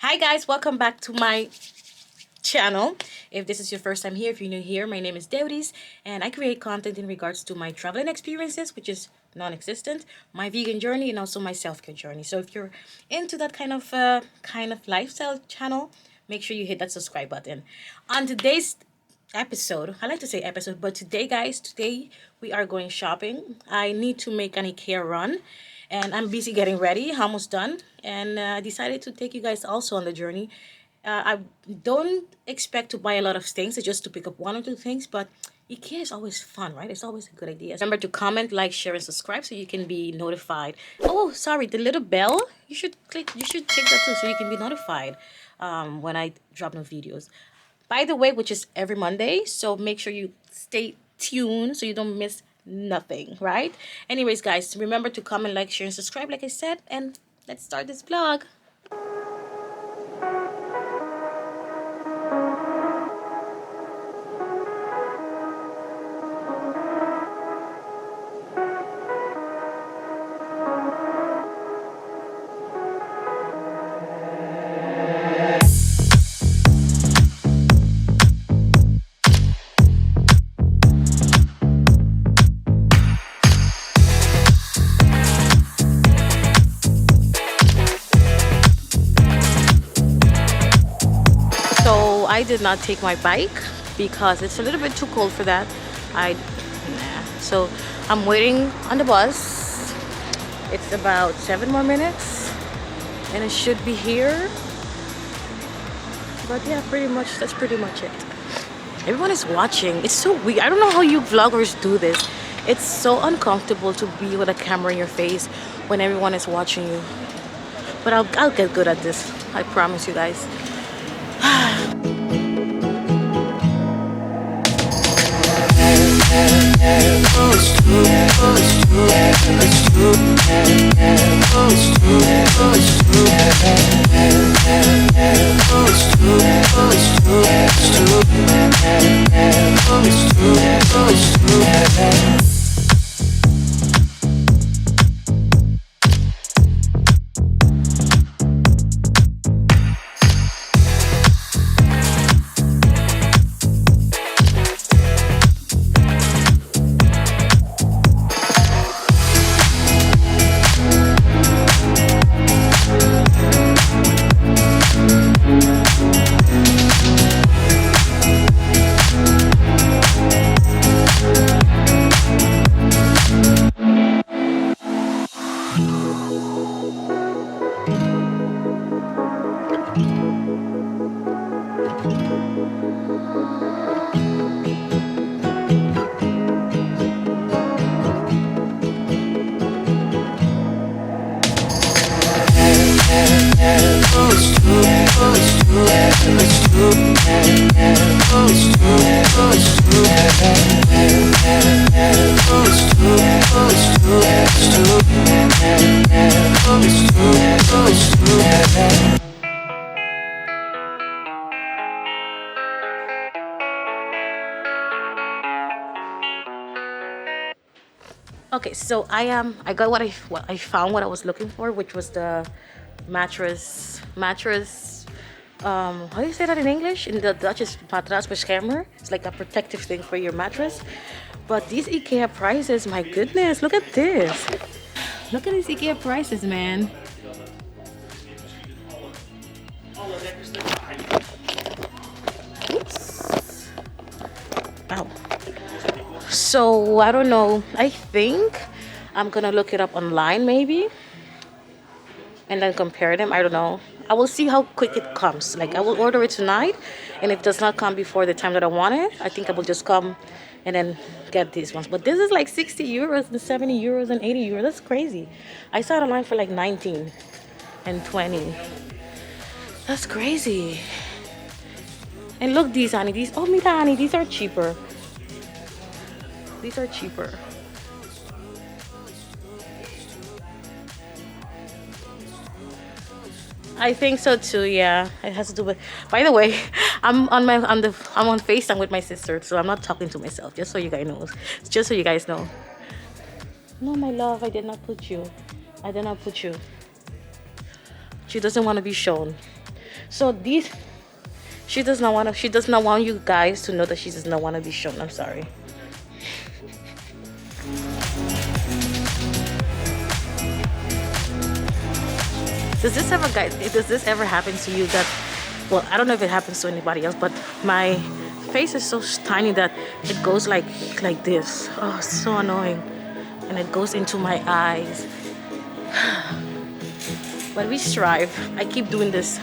Hi guys, welcome back to my channel. If this is your first time here, if you're new here, my name is Deurys and I create content in regards to my traveling experiences, which is non-existent, my vegan journey, and also my self-care journey. So if you're into that kind of lifestyle channel, make sure you hit that subscribe button. On today's episode, I like to say episode, but today we are going shopping. I need to make an IKEA run and I'm busy getting ready, almost done, and I decided to take you guys also on the journey. I don't expect to buy a lot of things, just to pick up one or two things, but IKEA is always fun, right? It's always a good idea. Remember to comment, like, share, and subscribe so you can be notified. Oh, sorry, the little bell. You should click that too so you can be notified when I drop new videos. By the way, which is every Monday, so make sure you stay tuned so you don't miss nothing, right? Anyways, guys, remember to comment, like, share, and subscribe, like I said, and let's start this vlog. So I did not take my bike because it's a little bit too cold for that. So I'm waiting on the bus. It's about 7 more minutes and it should be here. But yeah, that's pretty much it. Everyone is watching. It's so weird. I don't know how you vloggers do this. It's so uncomfortable to be with a camera in your face when everyone is watching you. But I'll get good at this. I promise you guys. Okay, so I got what I found, what I was looking for, which was the mattress. How do you say that in English? In the Dutch is mattrasbeschermer. It's like a protective thing for your mattress. But these IKEA prices, my goodness, look at this. Look at these IKEA prices, man. Oops. Ow. So I don't know. I think I'm gonna look it up online maybe and then compare them. I don't know. I will see how quick it comes. Like I will order it tonight, and if it does not come before the time that I want it, I think I will just come and then get these ones. But this is like 60 euros and 70 euros and 80 euros. That's crazy. I saw it online for like 19 and 20. That's crazy. And look, these, honey. Oh, mira, honey. These are cheaper. These are cheaper. I think so too. Yeah, it has to do with. By the way, I'm on FaceTime with my sister, so I'm not talking to myself. Just so you guys know. Just so you guys know. No, my love, I did not put you. I did not put you. She doesn't want to be shown. So these, she does not want to. She does not want you guys to know that she does not want to be shown. I'm sorry. Does this ever happen to you that, well, I don't know if it happens to anybody else, but my face is so tiny that it goes like this. Oh, so annoying. And it goes into my eyes. But we strive. I keep doing this.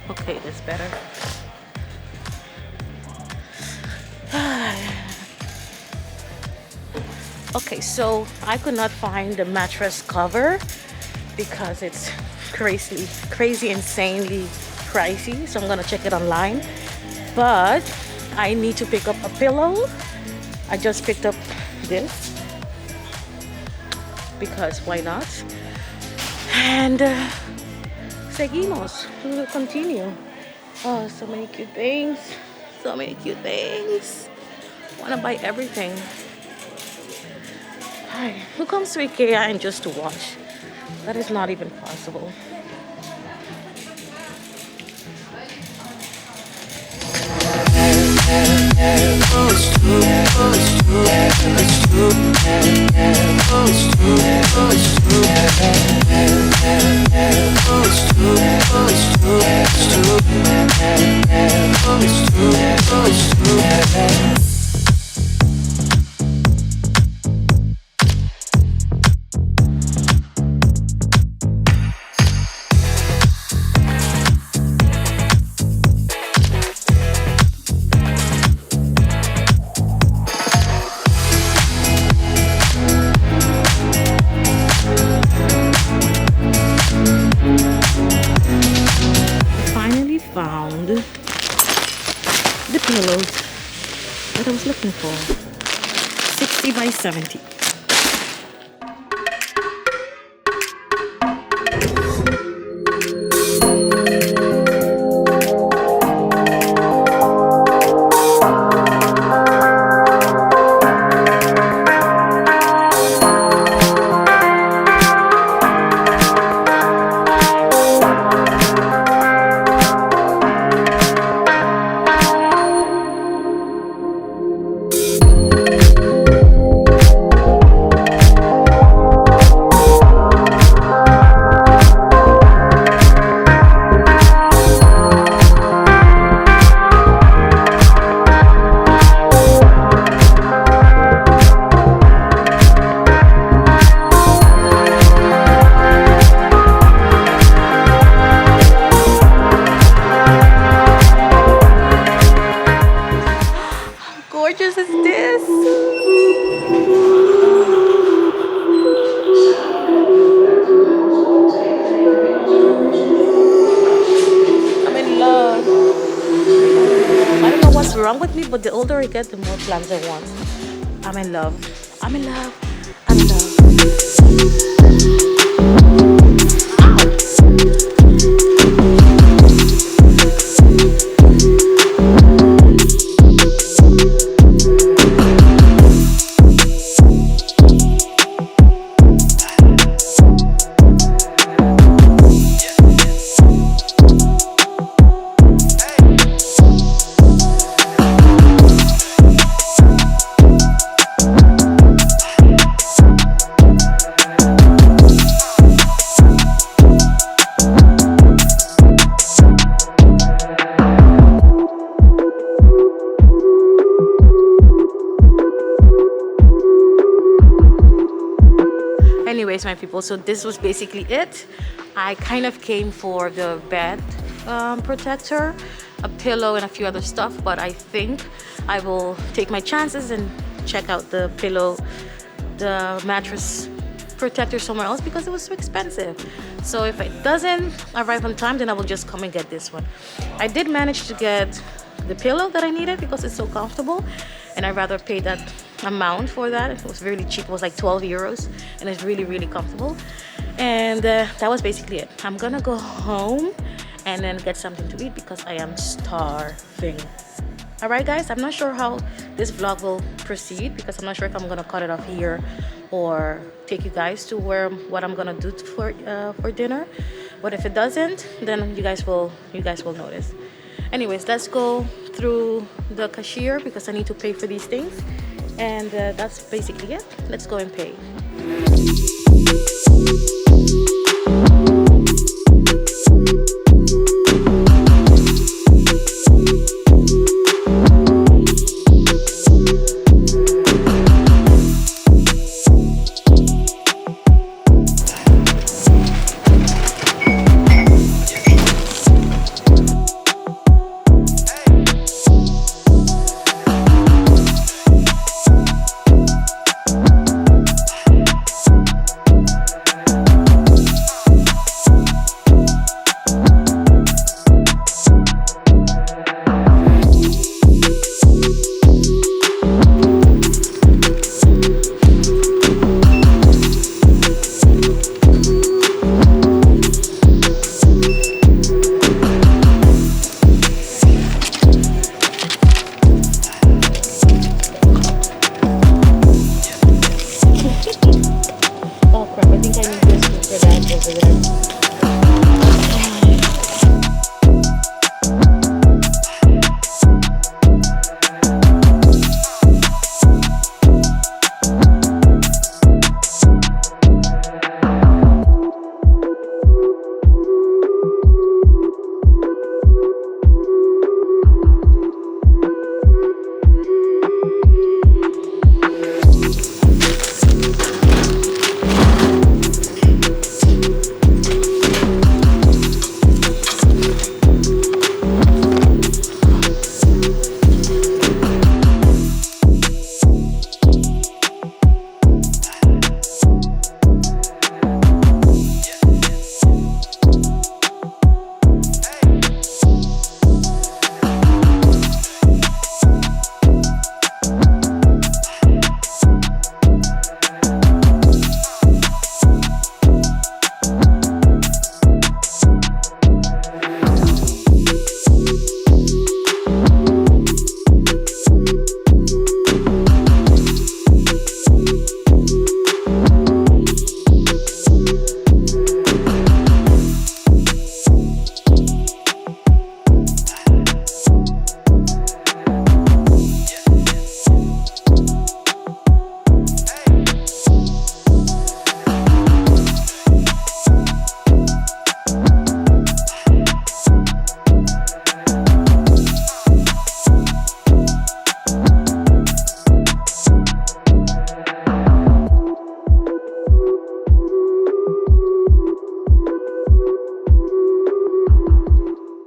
Okay, that's better. Okay, so I could not find the mattress cover because it's crazy, insanely pricey. So I'm gonna check it online. But I need to pick up a pillow. I just picked up this because why not? And seguimos. We will continue. Oh, so many cute things. So many cute things. Wanna buy everything. Hi. Who comes to IKEA and just to watch? That is not even possible. Found the pillows that I was looking for. 60 by 70. Gorgeous is this? I'm in love. I don't know what's wrong with me, but the older I get, the more plans I want. I'm in love. I'm in love. I'm in love. Anyways, my people, so this was basically it. I kind of came for the bed protector, a pillow, and a few other stuff, but I think I will take my chances and check out the mattress protector somewhere else because it was so expensive. So if it doesn't arrive on time, then I will just come and get this one. I did manage to get the pillow that I needed because it's so comfortable, and I'd rather pay that amount for that. It was really cheap. It was like 12 euros, and it's really, really comfortable. And that was basically it. I'm gonna go home and then get something to eat because I am starving. All right, guys, I'm not sure how this vlog will proceed because I'm not sure if I'm gonna cut it off here or take you guys to what I'm gonna do for dinner. But if it doesn't, then you guys will notice. Anyways, let's go through the cashier because I need to pay for these things, and that's basically it. Let's go and pay.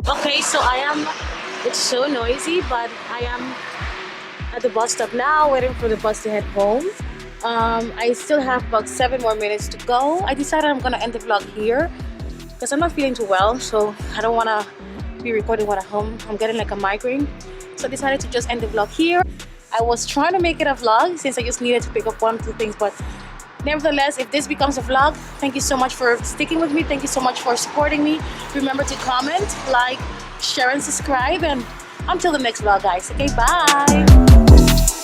Okay, so it's so noisy, but I am at the bus stop now, waiting for the bus to head home. I still have about 7 more minutes to go. I decided I'm gonna end the vlog here because I'm not feeling too well, so I don't wanna be recording while at home. I'm getting like a migraine, so I decided to just end the vlog here. I was trying to make it a vlog since I just needed to pick up 1 or 2 things, but nevertheless, if this becomes a vlog, thank you so much for sticking with me. Thank you so much for supporting me. Remember to comment, like, share, and subscribe. And until the next vlog, guys. Okay, bye.